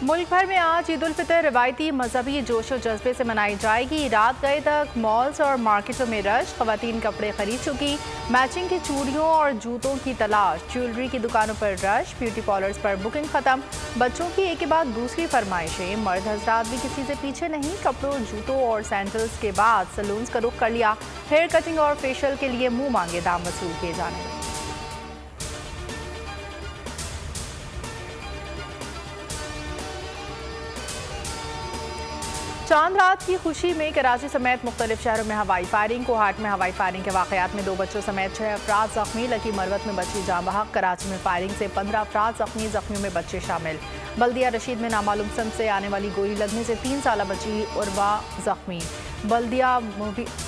मुल्क भर में आज ईद उल फितर रिवायती मजहबी जोश और जज्बे से मनाई जाएगी। रात गए तक मॉल्स और मार्केटों में रश, खवातीन कपड़े खरीद चुकी, मैचिंग की चूड़ियों और जूतों की तलाश, ज्वेलरी की दुकानों पर रश, ब्यूटी पार्लर्स पर बुकिंग खत्म। बच्चों की एक के बाद दूसरी फरमाइशें, मर्द हजरात भी किसी से पीछे नहीं। कपड़ों, जूतों और सैंडल्स के बाद सैलून्स का रुख कर लिया। हेयर कटिंग और फेशियल के लिए मुंह मांगे दाम वसूल किए जाने लगे। चांद रात की खुशी में कराची समेत मुख्तलिफ शहरों में हवाई फायरिंग। कोहाट में हवाई फायरिंग के वाकयात में 2 बच्चों समेत 6 अफराद जख्मी। लकी मरवत में बची जाँ बहक। कराची में फायरिंग से 15 अफराद जख्मी, जख्मियों में बच्चे शामिल। बल्दिया रशीद में नामालूम सन से आने वाली गोली लगने से 3 साल बची उर्वा जख्मी। बल्दिया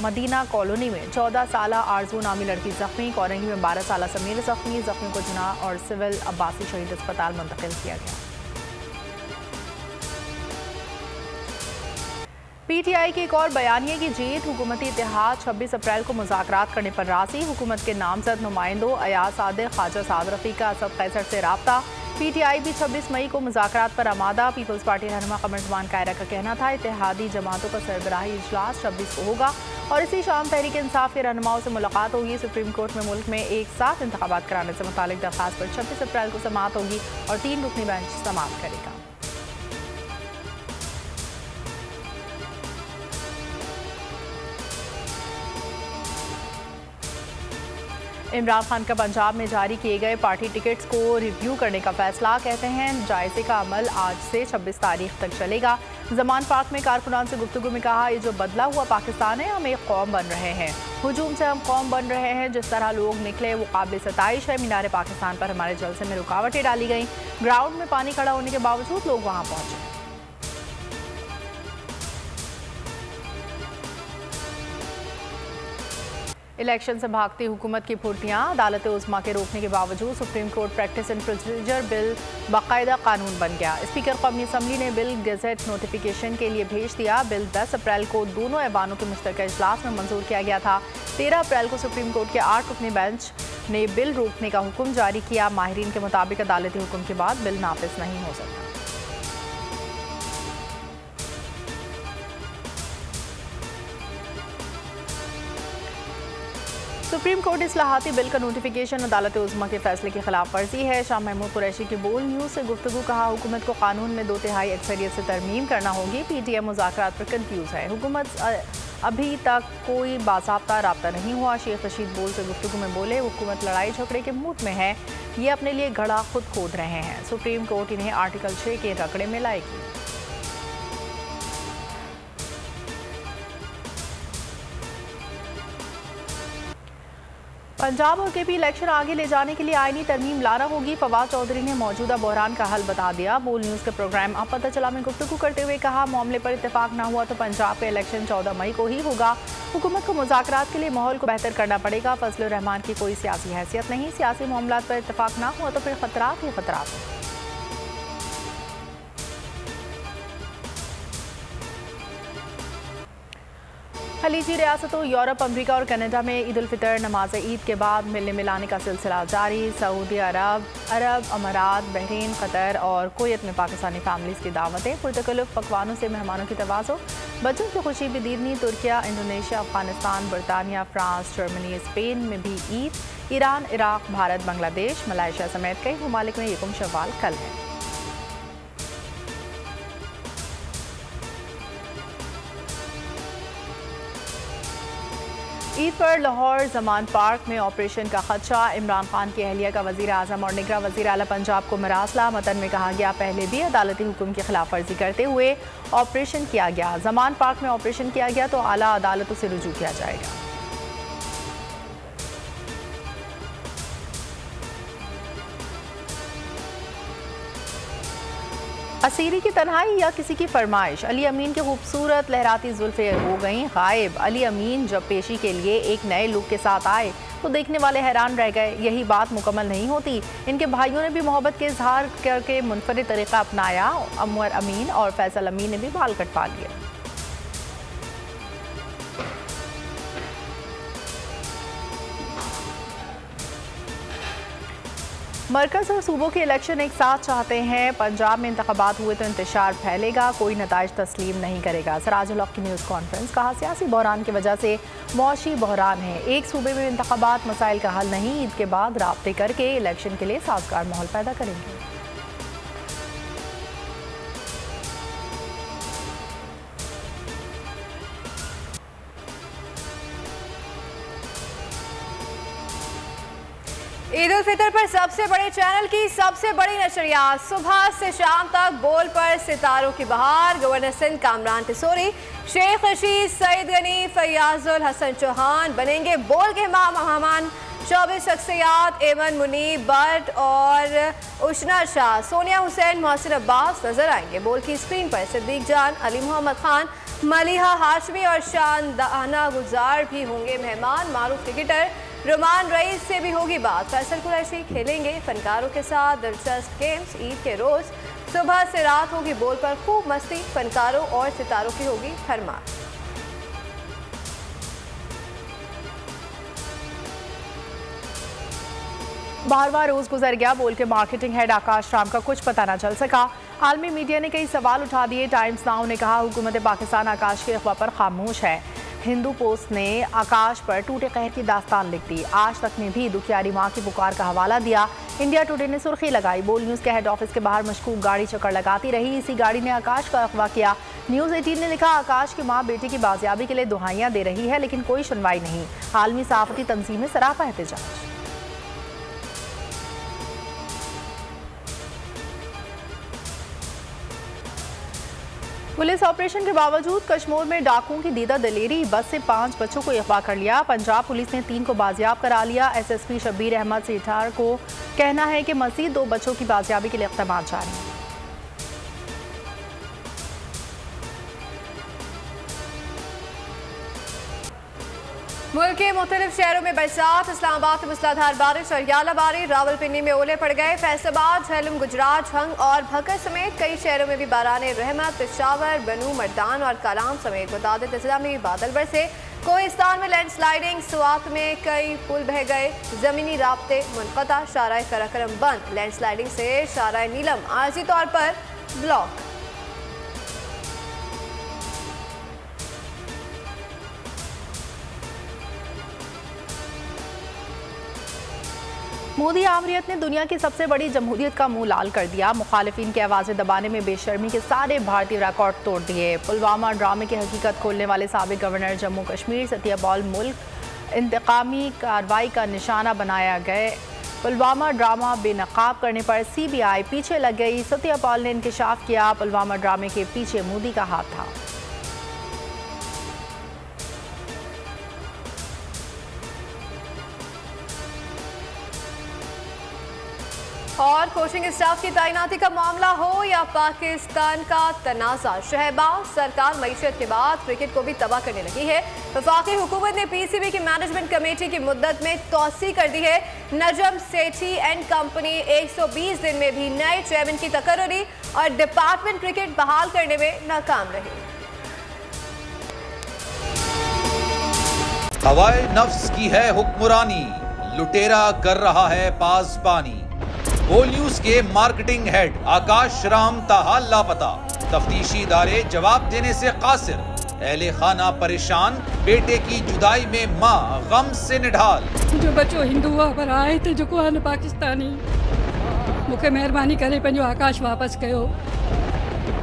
मदीना कॉलोनी में 14 साल आरजू नामी लड़की जख्मी। कोरंगी में 12 साल समीर जख्मी। जख्मी को जुना और सिविल अब्बासी शहीद अस्पताल मुंतकिल किया गया। पीटीआई की एक और बयानिए की जीत। हुकूमती इत्तेहाद 26 अप्रैल को मुज़ाकरात करने पर राज़ी। हुकूमत के नामजद नुमाइंदों अयाज सादिक, ख्वाजा साद रफ़ीक का असद कैसर से रब्ता। पीटीआई भी 26 मई को मुज़ाकरात पर आमादा। पीपल्स पार्टी रहनुमा कमर जमान कायरा का कहना था इत्तेहादी जमातों का सरबराही इजलास 26 को होगा और इसी शाम तहरीक इंसाफ के रहनुमाओं से मुलाकात होगी। सुप्रीम कोर्ट में मुल्क में एक साथ इंतखाबात कराने से मुतालिक दरख्वास्त पर 26 अप्रैल को समाअत होगी और 3 रुकनी बेंच समाअत करेगा। इमरान खान का पंजाब में जारी किए गए पार्टी टिकट्स को रिव्यू करने का फैसला। कहते हैं जायजे का अमल आज से 26 तारीख तक चलेगा। जमान पार्क में कारकुनान से गुफ्तगू में कहा, ये जो बदला हुआ पाकिस्तान है, हम एक कौम बन रहे हैं। हुजूम से हम कौम बन रहे हैं। जिस तरह लोग निकले वो काबिल सताइश है। मीनार पाकिस्तान पर हमारे जलसे में रुकावटें डाली गई। ग्राउंड में पानी खड़ा होने के बावजूद लोग वहाँ पहुंचे। इलेक्शन से भागती हुकूमत की फुर्तियाँ। अदालत उज़्मा के रोकने के बावजूद supreme court practice and procedure bill बाकायदा कानून बन गया। स्पीकर कौमी असम्बली ने बिल गज़ेट नोटिफिकेशन के लिए भेज दिया। बिल 10 अप्रैल को दोनों ऐवानों के मुश्तरका इजलास में मंजूर किया गया था। 13 अप्रैल को सुप्रीम कोर्ट के 8 रुकनी बेंच ने बिल रोकने का हुक्म जारी किया। माहिरीन के मुताबिक अदालती हुक्म के बाद बिल नाफिज नहीं हो सकता। सुप्रीम कोर्ट इस्लाहाती बिल का नोटिफिकेशन अदालत उज़्मा के फैसले की खिलाफ वर्जी है। शाह महमूद कुरैशी की बोल न्यूज़ से गुफ्तगू। कहा, हुकूमत को कानून में 2/3 अक्सरियत से तरमीम करना होगी। पीटीएम मुज़ाकरात पर कंफ्यूज है। हुकूमत अभी तक कोई बाज़ाब्ता राब्ता नहीं हुआ। शेख रशीद बोल से गुफ्तगू में बोले, हुकूमत लड़ाई झगड़े के मूड में है। ये अपने लिए घड़ा खुद खोद रहे हैं। सुप्रीम कोर्ट इन्हें आर्टिकल 6 के रगड़े में लाएगी। पंजाब और केपी इलेक्शन आगे ले जाने के लिए आईनी तरमीम लाना होगी। फवाद चौधरी ने मौजूदा बहरान का हल बता दिया। बोल न्यूज़ के प्रोग्राम अब पता चला में गुफ्तगू करते हुए कहा, मामले पर इत्तेफाक ना हुआ तो पंजाब का इलेक्शन 14 मई को ही होगा। हुकूमत को मुज़ाकरात के लिए माहौल को बेहतर करना पड़ेगा। फजलुर रहमान की कोई सियासी हैसियत नहीं। सियासी मामलात पर इत्तेफाक ना हुआ तो फिर खतरात ही खतरात हैं। खलीजी रियासतों यूरोप, अमरीका और कनाडा में ईद उल फितर नमाज ईद के बाद मिलने मिलाने का सिलसिला जारी। सऊदी अरब, अमारात, बहरीन, कतर और कुवैत में पाकिस्तानी फैमिलीज़ की दावतें। पुरतकल्लुफ़ पकवानों से मेहमानों की तवाज़ो। बच्चों की खुशी भी दीदनी। तुर्किया, इंडोनेशिया, अफगानिस्तान, बरतानिया, फ्रांस, जर्मनी, स्पेन में भी ईद। ईरान, इराक, भारत, बांग्लादेश, मलाइशिया समेत कई ममालिक में यकम शव्वाल कल है। ईद पर लाहौर जमान पार्क में ऑपरेशन का खदशा। इमरान खान की अहलिया का वज़ीर आज़म और निगरान वज़ीर आला पंजाब को मरासला। मतन में कहा गया, पहले भी अदालती हुक्म की खिलाफ वर्जी करते हुए ऑपरेशन किया गया। जमान पार्क में ऑपरेशन किया गया तो आला अदालतों से रुजू किया जाएगा। असीरी की तन्हाई या किसी की फरमाइश। अली अमीन की खूबसूरत लहराती जुल्फ़ें हो गई गायब। अली अमीन जब पेशी के लिए एक नए लुक के साथ आए तो देखने वाले हैरान रह गए। यही बात मुकम्मल नहीं होती। इनके भाइयों ने भी मोहब्बत के इजहार करके मुनफरिद तरीका अपनाया। अमर अमीन और फैसल अमीन ने भी बाल कटवा लिए। मरकज और सूबों के इलेक्शन एक साथ चाहते हैं। पंजाब में इंतखाबात हुए तो इंतशार फैलेगा, कोई नताइज तस्लीम नहीं करेगा। सराजुल हक की न्यूज़ कॉन्फ्रेंस। कहा सियासी बहरान की वजह से मौशी बहरान है, एक सूबे में इंतखाबात मसाइल का हल नहीं, ईद के बाद राब्ते करके इलेक्शन के लिए साजगार माहौल पैदा करेंगे। ईद उल फितर पर सबसे बड़े चैनल की सबसे बड़ी नशरियात, सुबह से शाम तक बोल पर सितारों की बहार। गवर्नर सिंध कामरान टिसोरी, शेख रशीद, सईद गनी, फयाजुल हसन चौहान बनेंगे बोल के मेहमान। 24 शख्सियात एमन मुनीब भट्ट और उशना शाह, सोनिया हुसैन, मोहसिन अब्बास नजर आएंगे। बोल की स्क्रीन पर सिद्दीक जान, अली मोहम्मद खान, मलिहा हाशमी और शानदाना गुजार भी होंगे मेहमान। मारूफ क्रिकेटर रुमान रईस से भी होगी बात। फैसल कुरैशी खेलेंगे फनकारों के साथ दिलचस्प गेम्स। ईद के रोज सुबह से रात होगी बोल पर खूब मस्ती, फनकारों और सितारों की होगी भरमार। बारवा रोज गुजर गया, बोल के मार्केटिंग हेड आकाश राम का कुछ पता न चल सका। आलमी मीडिया ने कई सवाल उठा दिए। टाइम्स नाउ ने कहा हुकूमत पाकिस्तान आकाश के अफवाह पर खामोश है। हिंदू पोस्ट ने आकाश पर टूटे कहर की दास्तान लिख दी। आज तक ने भी दुखियारी मां की पुकार का हवाला दिया। इंडिया टुडे ने सुर्खी लगाई, बोल न्यूज़ के हेड ऑफिस के बाहर मशकूक गाड़ी चक्कर लगाती रही, इसी गाड़ी ने आकाश का अगवा किया। न्यूज़ 18 ने लिखा, आकाश की मां बेटे की बाजियाबी के लिए दुहाइयां दे रही है लेकिन कोई सुनवाई नहीं। आलमी सहाफती तंजीमें सरापा एहतजाज। पुलिस ऑपरेशन के बावजूद कश्मीर में डाकुओं की दीदा दलेरी, बस से 5 बच्चों को अगवा कर लिया। पंजाब पुलिस ने 3 को बाजियाब करा लिया। SSP शब्बीर अहमद सेठार को कहना है कि मजीद 2 बच्चों की बाजियाबी के लिए इक़दाम जारी हैं। मुल्क के मुख्तलिफ शहरों में बरसात, इस्लामाबाद में मूसलाधार बारिश और यालाबारी, रावलपिंडी में ओले पड़ गए। फैसलाबाद, झेलम, गुजरात, झंग और भकर समेत कई शहरों में भी बाराने रहमत। पेशावर, बनू, मर्दान और कालाम समेत मुतादिद अजला में बादल बरसे। कोहिस्तान में लैंडस्लाइडिंग, सुवात में कई पुल बह गए। जमीनी राब्ते मुनक़ता, शाराए कराकरम बंद। लैंडस्लाइडिंग से शाराए नीलम आर्जी तौर पर ब्लॉक। मोदी आमरीत ने दुनिया की सबसे बड़ी जमहूरियत का मुंह लाल कर दिया। मुखालिफिन की आवाज़ें दबाने में बेशर्मी के सारे भारतीय रिकॉर्ड तोड़ दिए। पुलवामा ड्रामे की हकीकत खोलने वाले साबिक गवर्नर जम्मू कश्मीर सत्या पॉल मुल्क इंतकामी कार्रवाई का निशाना बनाया गए। पुलवामा ड्रामा बेनकाब करने पर CBI पीछे लग गई। सत्या पॉल ने इंकशाफ किया, पुलवामा ड्रामे के पीछे मोदी का हाथ था। और कोचिंग स्टाफ की तैनाती का मामला हो या पाकिस्तान का तनाज़ा, शहबाज सरकार मईशत के बाद क्रिकेट को भी तबाह करने लगी है। वफाकी हुकूमत ने PCB की मैनेजमेंट कमेटी की मुद्दत में तोसी कर दी है। नजम सेठी एंड कंपनी 120 दिन में भी नए चेयरमैन की तकर्री और डिपार्टमेंट क्रिकेट बहाल करने में नाकाम रही। हवाए नफ्स की है हुक्मरानी, लुटेरा कर रहा है पासबानी। बोल न्यूज के मार्केटिंग हेड आकाश राम ताहा लापता, तफ्तीशी इदारे जवाब देने से कासिर। अहले खाना परेशान, बेटे की जुदाई में मां गम से निढाल। जो बच्चो हिंदू पर आए थे, जो को आन पाकिस्तानी, मुखे मेहरबानी करे पंहिंजो आकाश वापस कयो।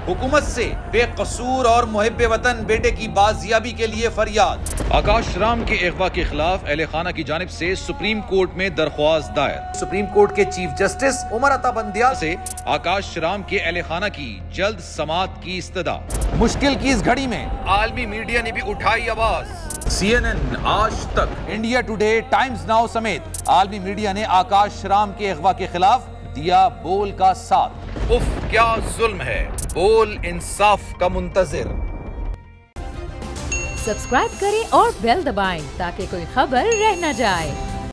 हुकूमत से बेकसूर और मुहिब्बे वतन बेटे की बाजियाबी के लिए फरियाद। आकाश राम के अगवा के खिलाफ अहले खाना की जानिब से सुप्रीम कोर्ट में दरख्वास्त दायर। सुप्रीम कोर्ट के चीफ जस्टिस उमर अता बंदियाल से आकाश राम के अहले खाना की जल्द समाअत की इस्तदा। मुश्किल की इस घड़ी में आलमी मीडिया ने भी उठाई आवाज। CNN, आज तक, इंडिया टुडे, टाइम्स नाउ समेत आलमी मीडिया ने आकाश राम के अगवा के खिलाफ दिया बोल का साथ। उफ क्या जुल्म है, बोल इंसाफ का मुंतजिर। सब्सक्राइब करें और बेल दबाएं ताकि कोई खबर रह न जाए।